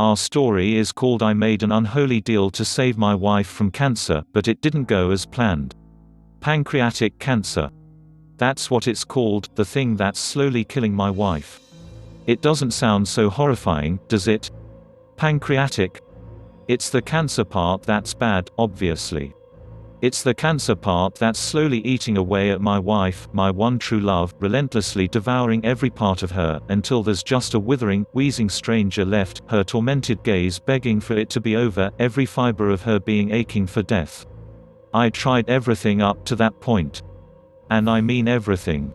Our story is called I Made an Unholy Deal to Save My Wife from Cancer, but it didn't go as planned. Pancreatic cancer. That's what it's called, the thing that's slowly killing my wife. It doesn't sound so horrifying, does it? Pancreatic? It's the cancer part that's bad, obviously. It's the cancer part that's slowly eating away at my wife, my one true love, relentlessly devouring every part of her, until there's just a withering, wheezing stranger left, her tormented gaze begging for it to be over, every fiber of her being aching for death. I tried everything up to that point. And I mean everything.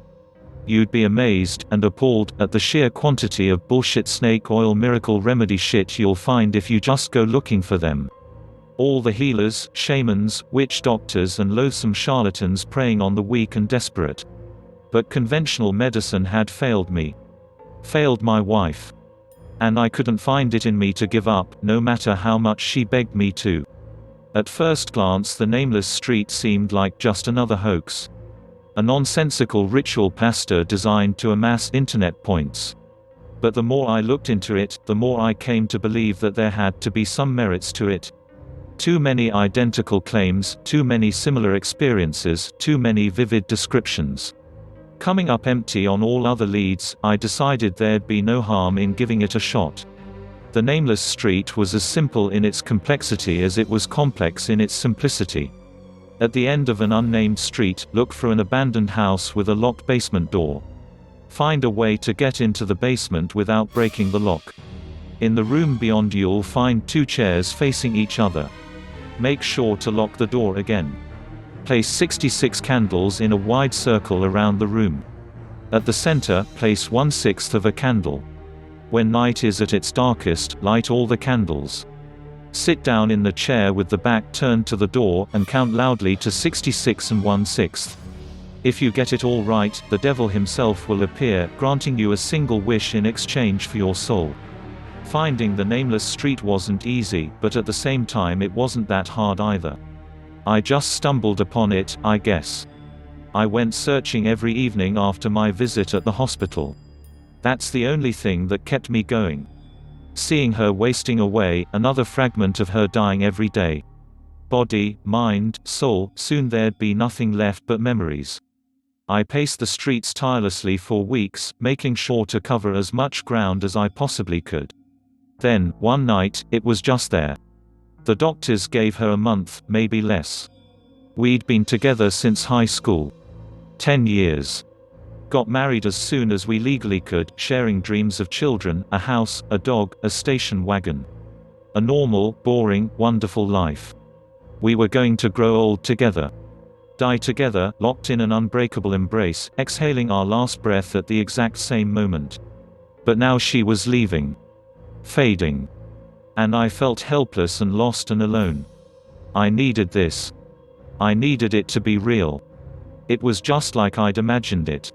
You'd be amazed, and appalled, at the sheer quantity of bullshit snake oil miracle remedy shit you'll find if you just go looking for them. All the healers, shamans, witch doctors and loathsome charlatans preying on the weak and desperate. But conventional medicine had failed me. Failed my wife. And I couldn't find it in me to give up, no matter how much she begged me to. At first glance the nameless street seemed like just another hoax. A nonsensical ritual pastor designed to amass internet points. But the more I looked into it, the more I came to believe that there had to be some merits to it. Too many identical claims, too many similar experiences, too many vivid descriptions. Coming up empty on all other leads, I decided there'd be no harm in giving it a shot. The nameless street was as simple in its complexity as it was complex in its simplicity. At the end of an unnamed street, look for an abandoned house with a locked basement door. Find a way to get into the basement without breaking the lock. In the room beyond you'll find 2 chairs facing each other. Make sure to lock the door again. Place 66 candles in a wide circle around the room. At the center, place 1/6 of a candle. When night is at its darkest, light all the candles. Sit down in the chair with the back turned to the door, and count loudly to 66 and 1/6. If you get it all right, the devil himself will appear, granting you a single wish in exchange for your soul. Finding the nameless street wasn't easy, but at the same time it wasn't that hard either. I just stumbled upon it, I guess. I went searching every evening after my visit at the hospital. That's the only thing that kept me going. Seeing her wasting away, another fragment of her dying every day. Body, mind, soul, soon there'd be nothing left but memories. I paced the streets tirelessly for weeks, making sure to cover as much ground as I possibly could. Then, one night, it was just there. The doctors gave her a month, maybe less. We'd been together since high school. 10 years. Got married as soon as we legally could, sharing dreams of children, a house, a dog, a station wagon. A normal, boring, wonderful life. We were going to grow old together. Die together, locked in an unbreakable embrace, exhaling our last breath at the exact same moment. But now she was leaving. Fading. And I felt helpless and lost and alone. I needed this. I needed it to be real. It was just like I'd imagined it.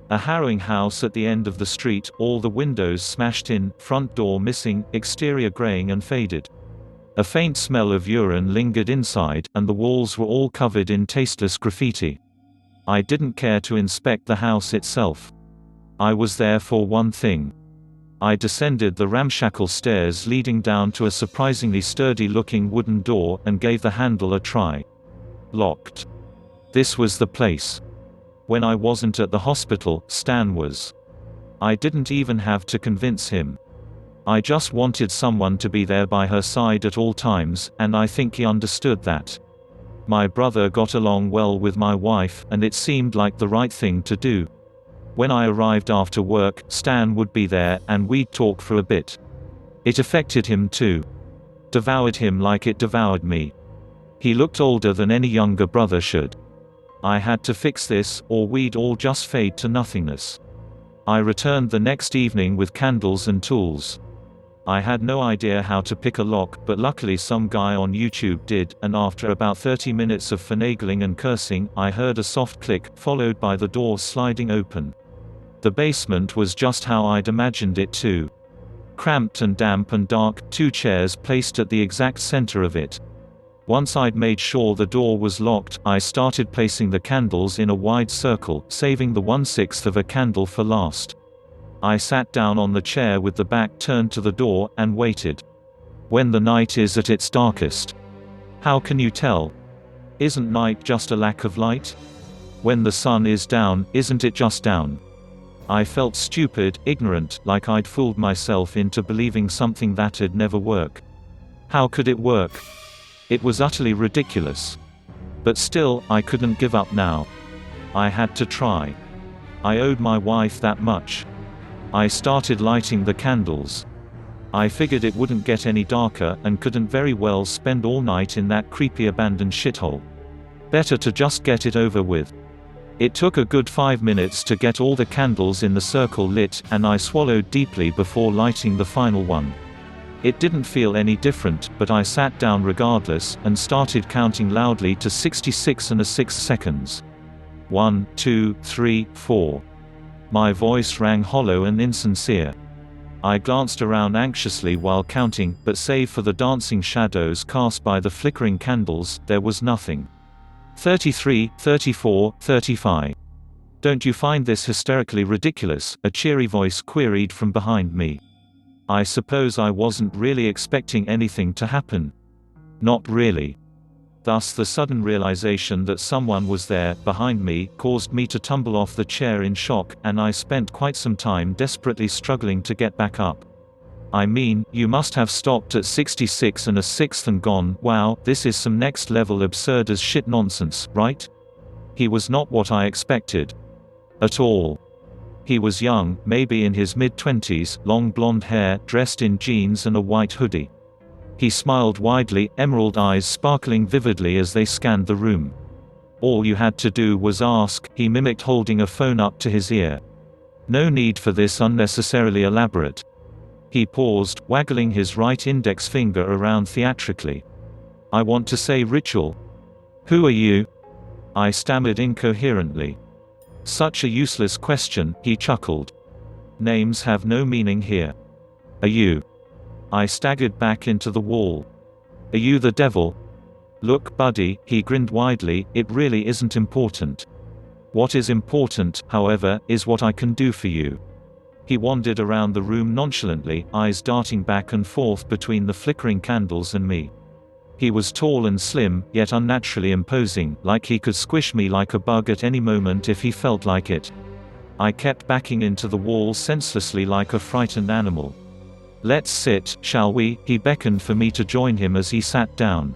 A harrowing house at the end of the street, all the windows smashed in, front door missing, exterior graying and faded. A faint smell of urine lingered inside, and the walls were all covered in tasteless graffiti. I didn't care to inspect the house itself. I was there for one thing. I descended the ramshackle stairs leading down to a surprisingly sturdy-looking wooden door, and gave the handle a try. Locked. This was the place. When I wasn't at the hospital, Stan was. I didn't even have to convince him. I just wanted someone to be there by her side at all times, and I think he understood that. My brother got along well with my wife, and it seemed like the right thing to do. When I arrived after work, Stan would be there, and we'd talk for a bit. It affected him too. Devoured him like it devoured me. He looked older than any younger brother should. I had to fix this, or we'd all just fade to nothingness. I returned the next evening with candles and tools. I had no idea how to pick a lock, but luckily some guy on YouTube did, and after about 30 minutes of finagling and cursing, I heard a soft click, followed by the door sliding open. The basement was just how I'd imagined it too. Cramped and damp and dark, 2 chairs placed at the exact center of it. Once I'd made sure the door was locked, I started placing the candles in a wide circle, saving the 1/6 of a candle for last. I sat down on the chair with the back turned to the door, and waited. When the night is at its darkest. How can you tell? Isn't night just a lack of light? When the sun is down, isn't it just down? I felt stupid, ignorant, like I'd fooled myself into believing something that'd never work. How could it work? It was utterly ridiculous. But still, I couldn't give up now. I had to try. I owed my wife that much. I started lighting the candles. I figured it wouldn't get any darker, and couldn't very well spend all night in that creepy abandoned shithole. Better to just get it over with. It took a good 5 minutes to get all the candles in the circle lit, and I swallowed deeply before lighting the final one. It didn't feel any different, but I sat down regardless, and started counting loudly to 66 and a sixth seconds. 1, 2, 3, 4. My voice rang hollow and insincere. I glanced around anxiously while counting, but save for the dancing shadows cast by the flickering candles, there was nothing. 33, 34, 35. Don't you find this hysterically ridiculous? A cheery voice queried from behind me. I suppose I wasn't really expecting anything to happen. Not really. Thus the sudden realization that someone was there, behind me, caused me to tumble off the chair in shock, and I spent quite some time desperately struggling to get back up. I mean, you must have stopped at 66 and a sixth and gone, wow, this is some next level absurd as shit nonsense, right? He was not what I expected. At all. He was young, maybe in his mid-20s, long blonde hair, dressed in jeans and a white hoodie. He smiled widely, emerald eyes sparkling vividly as they scanned the room. All you had to do was ask, he mimicked, holding a phone up to his ear. No need for this unnecessarily elaborate. He paused, waggling his right index finger around theatrically. I want to say ritual. Who are you? I stammered incoherently. Such a useless question, he chuckled. Names have no meaning here. Are you? I staggered back into the wall. Are you the devil? Look, buddy, he grinned widely, it really isn't important. What is important, however, is what I can do for you. He wandered around the room nonchalantly, eyes darting back and forth between the flickering candles and me. He was tall and slim, yet unnaturally imposing, like he could squish me like a bug at any moment if he felt like it. I kept backing into the wall senselessly like a frightened animal. Let's sit, shall we? He beckoned for me to join him as he sat down.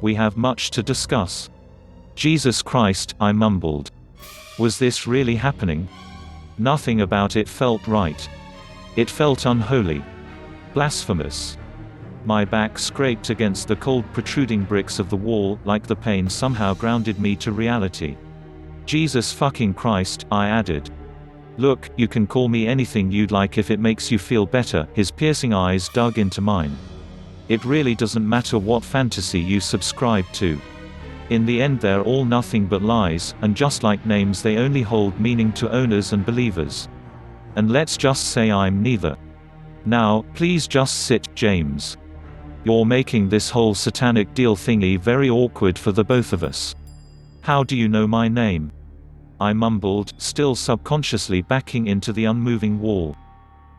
We have much to discuss. Jesus Christ, I mumbled. Was this really happening? Nothing about it felt right. It felt unholy. Blasphemous. My back scraped against the cold protruding bricks of the wall, like the pain somehow grounded me to reality. Jesus fucking Christ, I added. Look, you can call me anything you'd like if it makes you feel better. His piercing eyes dug into mine. It really doesn't matter what fantasy you subscribe to. In the end they're all nothing but lies, and just like names they only hold meaning to owners and believers. And let's just say I'm neither. Now, please just sit, James. You're making this whole satanic deal thingy very awkward for the both of us. How do you know my name? I mumbled, still subconsciously backing into the unmoving wall.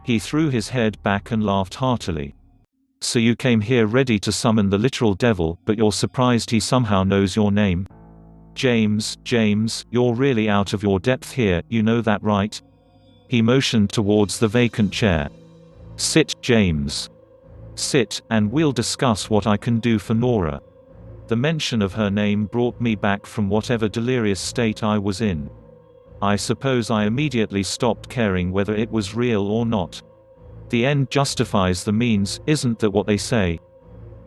He threw his head back and laughed heartily. So you came here ready to summon the literal devil, but you're surprised he somehow knows your name? James, you're really out of your depth here, you know that, right? He motioned towards the vacant chair. Sit, James. Sit, and we'll discuss what I can do for Nora. The mention of her name brought me back from whatever delirious state I was in. I suppose I immediately stopped caring whether it was real or not. The end justifies the means, isn't that what they say?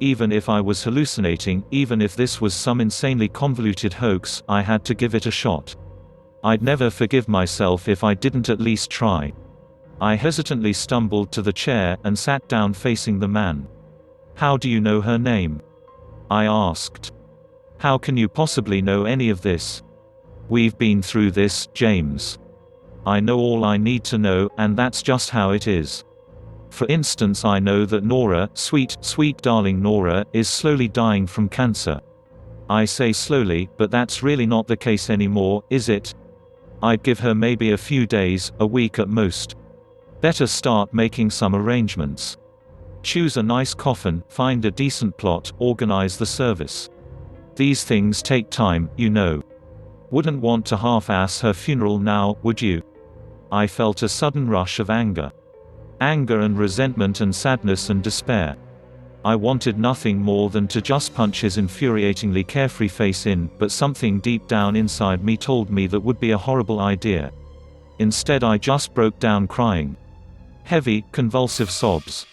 Even if I was hallucinating, even if this was some insanely convoluted hoax, I had to give it a shot. I'd never forgive myself if I didn't at least try. I hesitantly stumbled to the chair, and sat down facing the man. How do you know her name? I asked. How can you possibly know any of this? We've been through this, James. I know all I need to know, and that's just how it is. For instance, I know that Nora, sweet darling Nora, is slowly dying from cancer. I say slowly, but that's really not the case anymore, is it? I'd give her maybe a few days, a week at most. Better start making some arrangements. Choose a nice coffin, find a decent plot, organize the service. These things take time, you know. Wouldn't want to half-ass her funeral now, would you? I felt a sudden rush of anger. Anger and resentment and sadness and despair. I wanted nothing more than to just punch his infuriatingly carefree face in, but something deep down inside me told me that would be a horrible idea. Instead I just broke down crying. Heavy, convulsive sobs.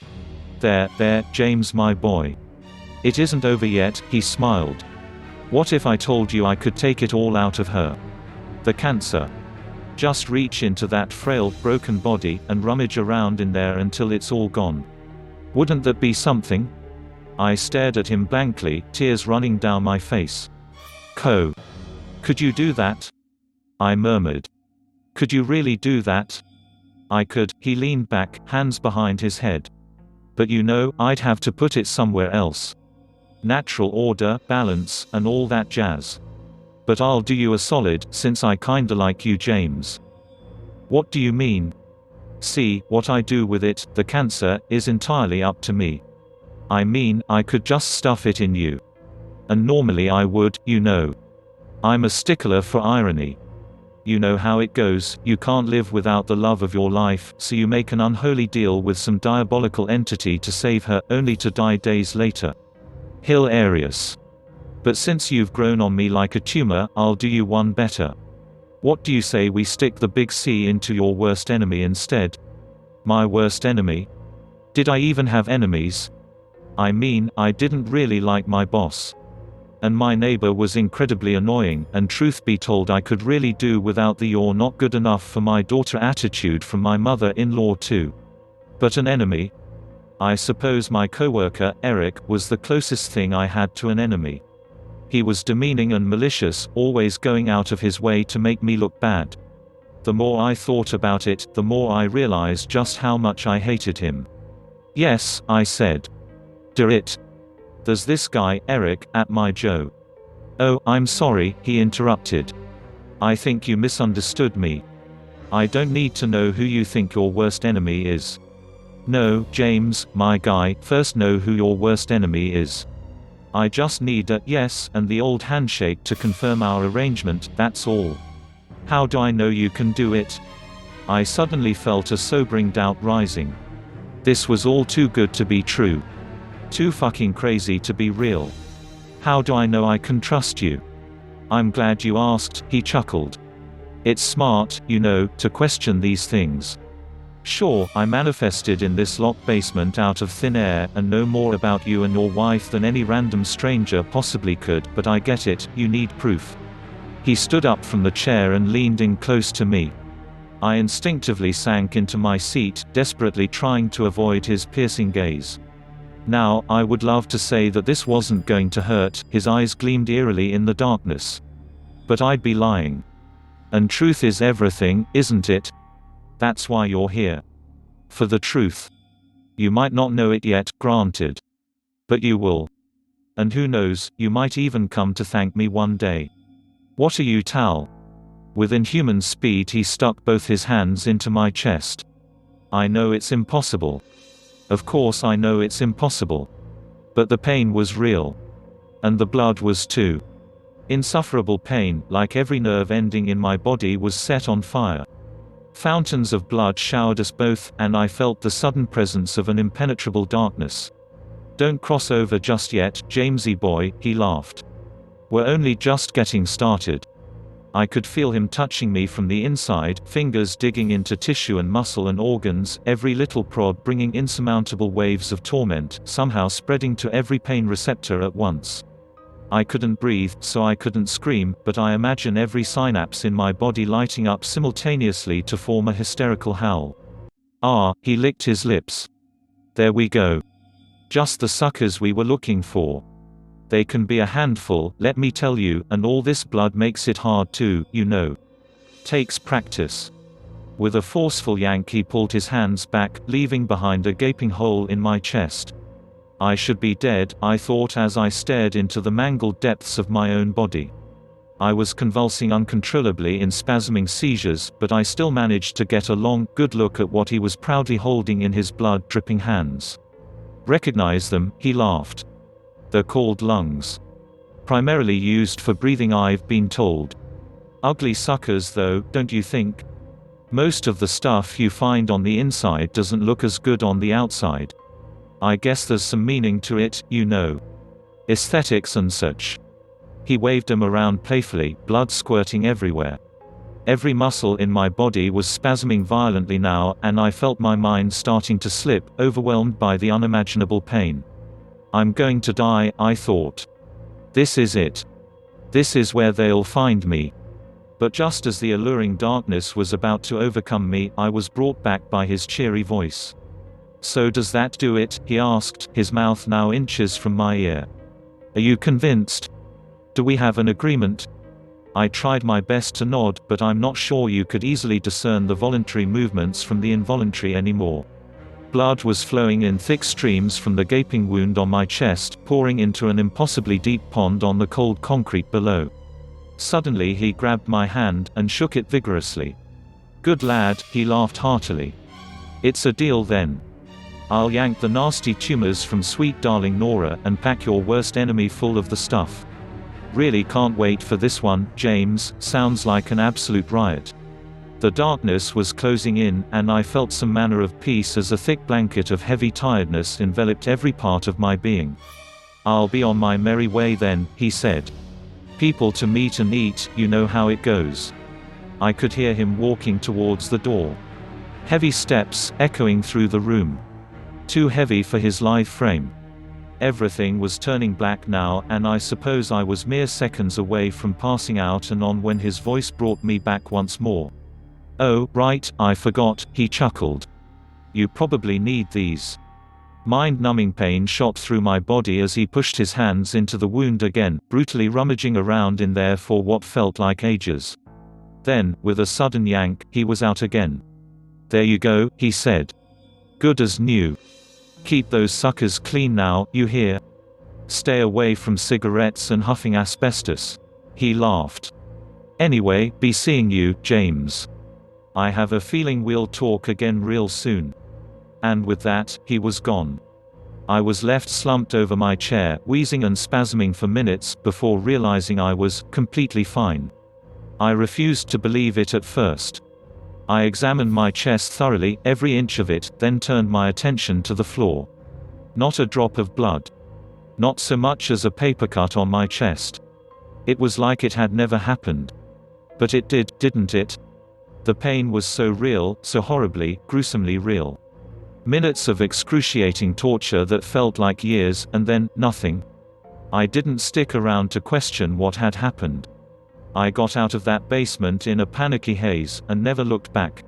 There, James my boy. It isn't over yet, he smiled. What if I told you I could take it all out of her? The cancer. Just reach into that frail, broken body, and rummage around in there until it's all gone. Wouldn't that be something? I stared at him blankly, tears running down my face. Could you do that? I murmured. Could you really do that? I could, he leaned back, hands behind his head. But you know, I'd have to put it somewhere else. Natural order, balance, and all that jazz. But I'll do you a solid, since I kinda like you, James. What do you mean? See, what I do with it, the cancer, is entirely up to me. I mean, I could just stuff it in you. And normally I would, you know. I'm a stickler for irony. You know how it goes, you can't live without the love of your life, so you make an unholy deal with some diabolical entity to save her, only to die days later. Hilarious. But since you've grown on me like a tumor, I'll do you one better. What do you say we stick the big C into your worst enemy instead? My worst enemy? Did I even have enemies? I mean, I didn't really like my boss. And my neighbor was incredibly annoying, and truth be told I could really do without the "you're not good enough for my daughter" attitude from my mother-in-law too. But an enemy? I suppose my coworker, Eric, was the closest thing I had to an enemy. He was demeaning and malicious, always going out of his way to make me look bad. The more I thought about it, the more I realized just how much I hated him. Yes, I said. There's this guy, Eric, at my Joe. Oh, I'm sorry, he interrupted. I think you misunderstood me. I don't need to know who you think your worst enemy is. No, James, my guy, first know who your worst enemy is. I just need a yes and the old handshake to confirm our arrangement, that's all. How do I know you can do it? I suddenly felt a sobering doubt rising. This was all too good to be true. Too fucking crazy to be real. How do I know I can trust you? I'm glad you asked, he chuckled. It's smart, you know, to question these things. Sure, I manifested in this locked basement out of thin air and know more about you and your wife than any random stranger possibly could, but I get it, you need proof. He stood up from the chair and leaned in close to me. I instinctively sank into my seat, desperately trying to avoid his piercing gaze. Now, I would love to say that this wasn't going to hurt, his eyes gleamed eerily in the darkness. But I'd be lying. And truth is everything, isn't it? That's why you're here. For the truth. You might not know it yet, granted. But you will. And who knows, you might even come to thank me one day. What are you, Tal? With inhuman speed he stuck both his hands into my chest. I know it's impossible. Of course I know it's impossible. But the pain was real. And the blood was too. Insufferable pain, like every nerve ending in my body was set on fire. Fountains of blood showered us both, and I felt the sudden presence of an impenetrable darkness. Don't cross over just yet, Jamesy boy, he laughed. We're only just getting started. I could feel him touching me from the inside, fingers digging into tissue and muscle and organs, every little prod bringing insurmountable waves of torment, somehow spreading to every pain receptor at once. I couldn't breathe, so I couldn't scream, but I imagine every synapse in my body lighting up simultaneously to form a hysterical howl. Ah, he licked his lips. There we go. Just the suckers we were looking for. They can be a handful, let me tell you, and all this blood makes it hard too, you know. Takes practice. With a forceful yank he pulled his hands back, leaving behind a gaping hole in my chest. I should be dead, I thought as I stared into the mangled depths of my own body. I was convulsing uncontrollably in spasming seizures, but I still managed to get a long, good look at what he was proudly holding in his blood-dripping hands. "Recognize them," he laughed. "They're called lungs. Primarily used for breathing, I've been told. Ugly suckers though, don't you think? Most of the stuff you find on the inside doesn't look as good on the outside. I guess there's some meaning to it, you know. Aesthetics and such." He waved them around playfully, blood squirting everywhere. Every muscle in my body was spasming violently now, and I felt my mind starting to slip, overwhelmed by the unimaginable pain. I'm going to die, I thought. This is it. This is where they'll find me. But just as the alluring darkness was about to overcome me, I was brought back by his cheery voice. "So does that do it?" he asked, his mouth now inches from my ear. "Are you convinced? Do we have an agreement?" I tried my best to nod, but I'm not sure you could easily discern the voluntary movements from the involuntary anymore. Blood was flowing in thick streams from the gaping wound on my chest, pouring into an impossibly deep pond on the cold concrete below. Suddenly he grabbed my hand, and shook it vigorously. "Good lad," he laughed heartily. "It's a deal then. I'll yank the nasty tumors from sweet darling Nora, and pack your worst enemy full of the stuff. Really can't wait for this one, James. Sounds like an absolute riot." The darkness was closing in, and I felt some manner of peace as a thick blanket of heavy tiredness enveloped every part of my being. "I'll be on my merry way then," he said. "People to meet and eat, you know how it goes." I could hear him walking towards the door. Heavy steps, echoing through the room. Too heavy for his lithe frame. Everything was turning black now, and I suppose I was mere seconds away from passing out and on when his voice brought me back once more. "Oh, right, I forgot," he chuckled. "You probably need these." Mind-numbing pain shot through my body as he pushed his hands into the wound again, brutally rummaging around in there for what felt like ages. Then, with a sudden yank, he was out again. "There you go," he said. "Good as new. Keep those suckers clean now, you hear? Stay away from cigarettes and huffing asbestos." He laughed. "Anyway, be seeing you, James. I have a feeling we'll talk again real soon." And with that, he was gone. I was left slumped over my chair, wheezing and spasming for minutes, before realizing I was completely fine. I refused to believe it at first. I examined my chest thoroughly, every inch of it, then turned my attention to the floor. Not a drop of blood. Not so much as a paper cut on my chest. It was like it had never happened. But it did, didn't it? The pain was so real, so horribly, gruesomely real. Minutes of excruciating torture that felt like years, and then, nothing. I didn't stick around to question what had happened. I got out of that basement in a panicky haze, and never looked back.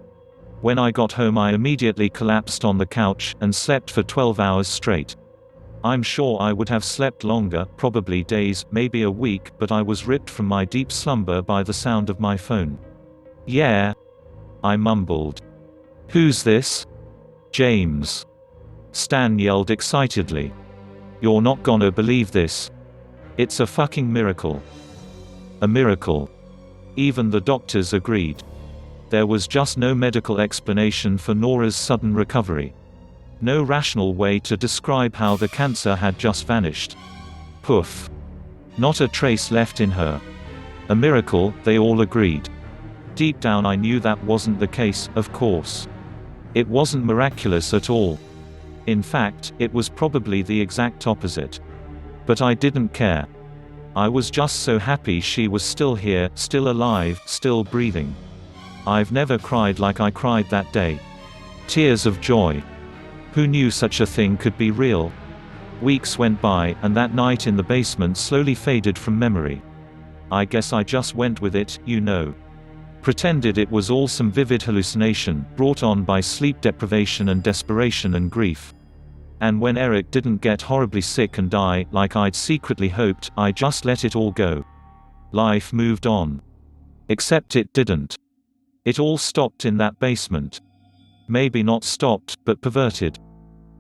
When I got home I immediately collapsed on the couch, and slept for 12 hours straight. I'm sure I would have slept longer, probably days, maybe a week, but I was ripped from my deep slumber by the sound of my phone. "Yeah?" I mumbled. "Who's this?" "James." Stan yelled excitedly. "You're not gonna believe this. It's a fucking miracle." A miracle. Even the doctors agreed. There was just no medical explanation for Nora's sudden recovery. No rational way to describe how the cancer had just vanished. Poof. Not a trace left in her. A miracle, they all agreed. Deep down I knew that wasn't the case, of course. It wasn't miraculous at all. In fact, it was probably the exact opposite. But I didn't care. I was just so happy she was still here, still alive, still breathing. I've never cried like I cried that day. Tears of joy. Who knew such a thing could be real? Weeks went by, and that night in the basement slowly faded from memory. I guess I just went with it, you know. Pretended it was all some vivid hallucination, brought on by sleep deprivation and desperation and grief. And when Eric didn't get horribly sick and die, like I'd secretly hoped, I just let it all go. Life moved on. Except it didn't. It all stopped in that basement. Maybe not stopped, but perverted.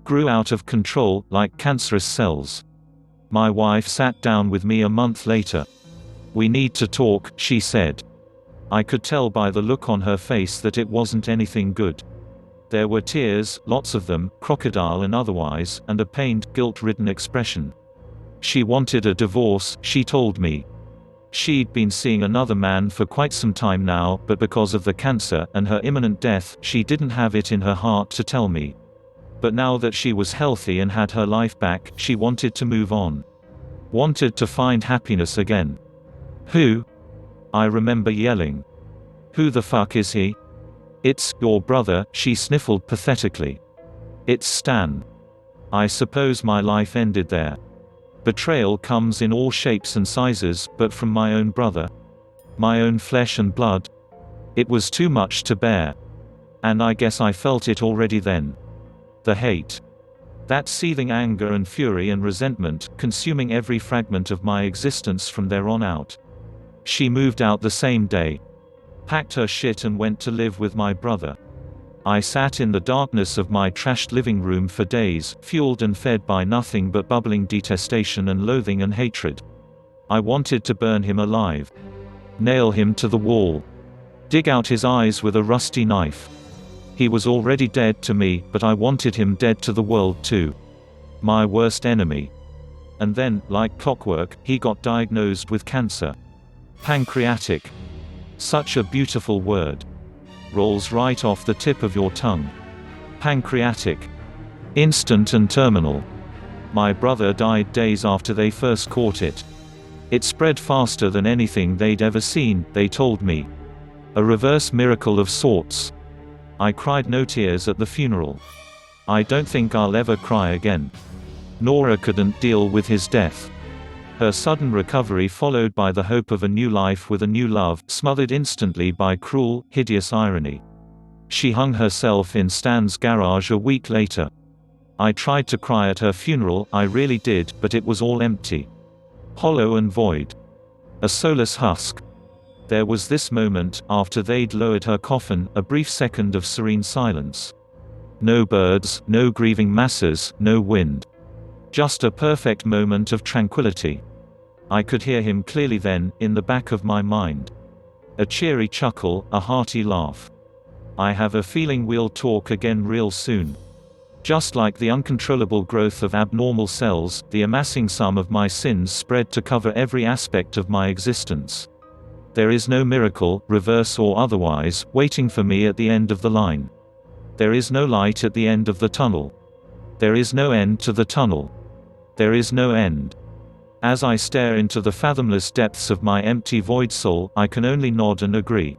Grew out of control, like cancerous cells. My wife sat down with me a month later. "We need to talk," she said. I could tell by the look on her face that it wasn't anything good. There were tears, lots of them, crocodile and otherwise, and a pained, guilt-ridden expression. She wanted a divorce, she told me. She'd been seeing another man for quite some time now, but because of the cancer and her imminent death, she didn't have it in her heart to tell me. But now that she was healthy and had her life back, she wanted to move on. Wanted to find happiness again. "Who?" I remember yelling. "Who the fuck is he?" "It's your brother," she sniffled pathetically. "It's Stan." I suppose my life ended there. Betrayal comes in all shapes and sizes, but from my own brother. My own flesh and blood. It was too much to bear. And I guess I felt it already then. The hate. That seething anger and fury and resentment, consuming every fragment of my existence from there on out. She moved out the same day. Packed her shit and went to live with my brother. I sat in the darkness of my trashed living room for days, fueled and fed by nothing but bubbling detestation and loathing and hatred. I wanted to burn him alive. Nail him to the wall. Dig out his eyes with a rusty knife. He was already dead to me, but I wanted him dead to the world too. My worst enemy. And then, like clockwork, he got diagnosed with cancer. Pancreatic. Such a beautiful word. Rolls right off the tip of your tongue. Pancreatic. Instant and terminal. My brother died days after they first caught it. It spread faster than anything they'd ever seen, they told me. A reverse miracle of sorts. I cried no tears at the funeral. I don't think I'll ever cry again. Nora couldn't deal with his death. Her sudden recovery followed by the hope of a new life with a new love, smothered instantly by cruel, hideous irony. She hung herself in Stan's garage a week later. I tried to cry at her funeral, I really did, but it was all empty. Hollow and void. A soulless husk. There was this moment, after they'd lowered her coffin, a brief second of serene silence. No birds, no grieving masses, no wind. Just a perfect moment of tranquility. I could hear him clearly then, in the back of my mind. A cheery chuckle, a hearty laugh. I have a feeling we'll talk again real soon. Just like the uncontrollable growth of abnormal cells, the amassing sum of my sins spread to cover every aspect of my existence. There is no miracle, reverse or otherwise, waiting for me at the end of the line. There is no light at the end of the tunnel. There is no end to the tunnel. There is no end. As I stare into the fathomless depths of my empty void soul, I can only nod and agree.